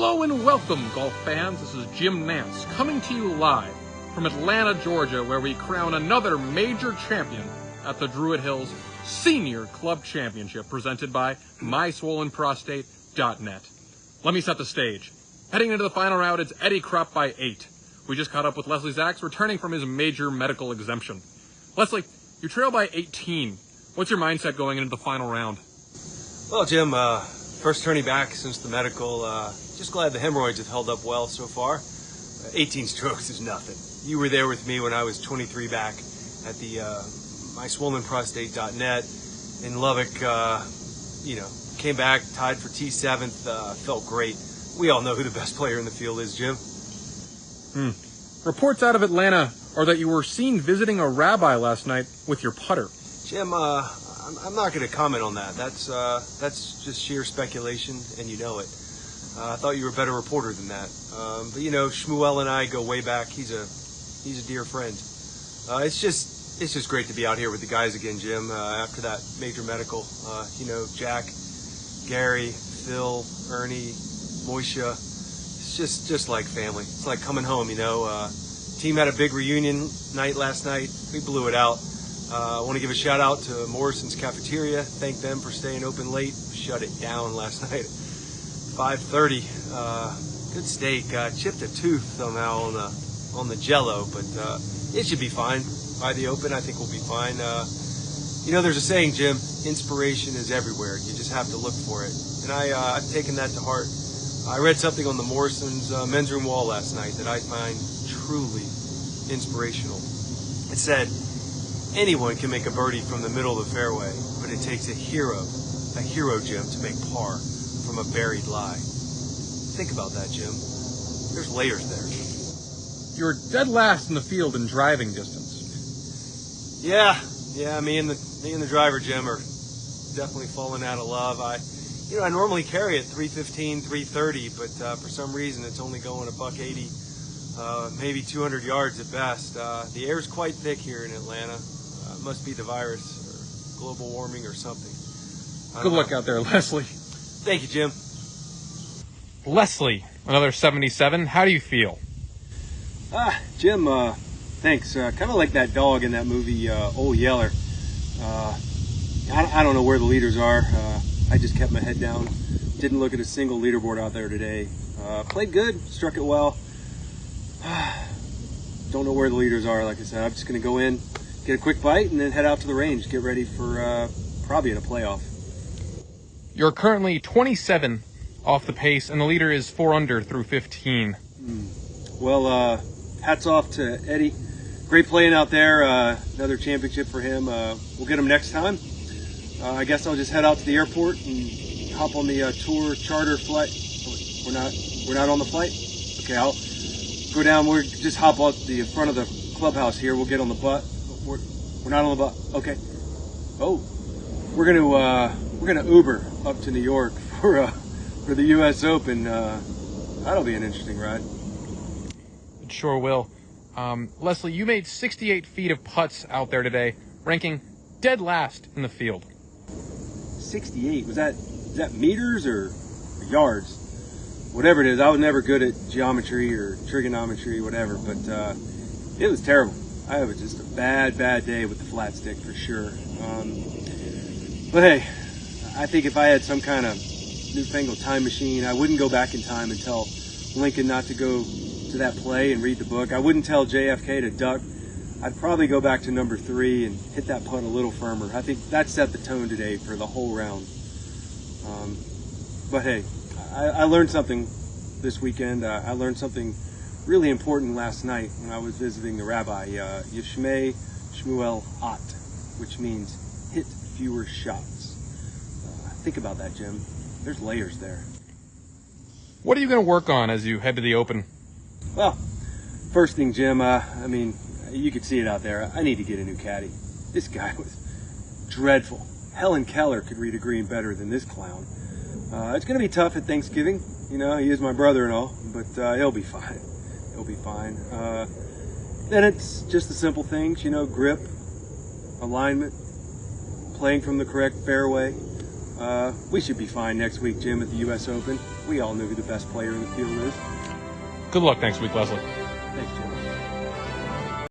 Hello and welcome, golf fans. This is Jim Nance coming to you live from Atlanta, Georgia, where we crown another major champion at the Druid Hills Senior Club Championship presented by MySwollenProstate.net. Let me set the stage. Heading into the final round, it's Eddie Krupp by 8. We just caught up with Leslie Zaks, returning from his major medical exemption. Leslie, you trail by 18. What's your mindset going into the final round? Well, Jim, first turning back since the medical, just glad the hemorrhoids have held up well so far. 18 strokes is nothing. You were there with me when I was 23 back at the MySwollenProstate.net in Lubbock. Came back, tied for T7th, felt great. We all know who the best player in the field is, Jim. Reports out of Atlanta are that you were seen visiting a rabbi last night with your putter. Jim, I'm not going to comment on that. That's just sheer speculation, and you know it. I thought you were a better reporter than that. But Shmuel and I go way back. He's a dear friend. It's just great to be out here with the guys again, Jim. After that major medical, Jack, Gary, Phil, Ernie, Moisha. It's just like family. It's like coming home. Team had a big reunion night last night. We blew it out. I want to give a shout out to Morrison's Cafeteria. Thank them for staying open late. Shut it down last night at 5:30. Good steak. Chipped a tooth somehow on the Jello, but it should be fine. By the open, I think we'll be fine. There's a saying, Jim. Inspiration is everywhere. You just have to look for it, and I've taken that to heart. I read something on the Morrison's men's room wall last night that I find truly inspirational. It said, anyone can make a birdie from the middle of the fairway, but it takes a hero, Jim, to make par from a buried lie. Think about that, Jim. There's layers there. You're dead last in the field in driving distance. Yeah, me and the driver, Jim, are definitely falling out of love. I normally carry it 315, 330, but for some reason it's only going $180, maybe 200 yards at best. The air's quite thick here in Atlanta. Must be the virus or global warming or something. Good luck out there, Leslie. Thank you, Jim. Leslie, another 77. How do you feel? Jim, thanks. Kind of like that dog in that movie, Old Yeller. I don't know where the leaders are. I just kept my head down. Didn't look at a single leaderboard out there today. Played good, struck it well. Don't know where the leaders are, like I said. I'm just going to go in, get a quick bite, and then head out to the range. Get ready for probably in a playoff. You're currently 27 off the pace, and the leader is 4 under through 15. Well, hats off to Eddie. Great playing out there. Another championship for him. We'll get him next time. I guess I'll just head out to the airport and hop on the tour charter flight. We're not on the flight? Okay, I'll go down. We'll just hop out the front of the clubhouse here. We'll get on the bus. We're not on the bus. Okay. Oh, we're gonna Uber up to New York for the U.S. Open. That'll be an interesting ride. It sure will. Leslie, you made 68 feet of putts out there today, ranking dead last in the field. 68. Is that meters or yards? Whatever it is. I was never good at geometry or trigonometry, whatever. But it was terrible. I had just a bad day with the flat stick for sure. But hey, I think if I had some kind of newfangled time machine, I wouldn't go back in time and tell Lincoln not to go to that play and read the book. I wouldn't tell JFK to duck. I'd probably go back to number 3 and hit that putt a little firmer. I think that set the tone today for the whole round. But hey, I learned something this weekend. I learned something really important last night when I was visiting the rabbi, Yishmei Shmuel At, which means hit fewer shots. Think about that, Jim. There's layers there. What are you going to work on as you head to the Open? Well, first thing, Jim, you could see it out there. I need to get a new caddy. This guy was dreadful. Helen Keller could read a green better than this clown. It's going to be tough at Thanksgiving. He is my brother and all, but he'll be fine. He'll be fine. Then it's just the simple things, grip, alignment, playing from the correct fairway. We should be fine next week, Jim, at the U.S. Open. we all know who the best player in the field is. Good luck next week, Leslie.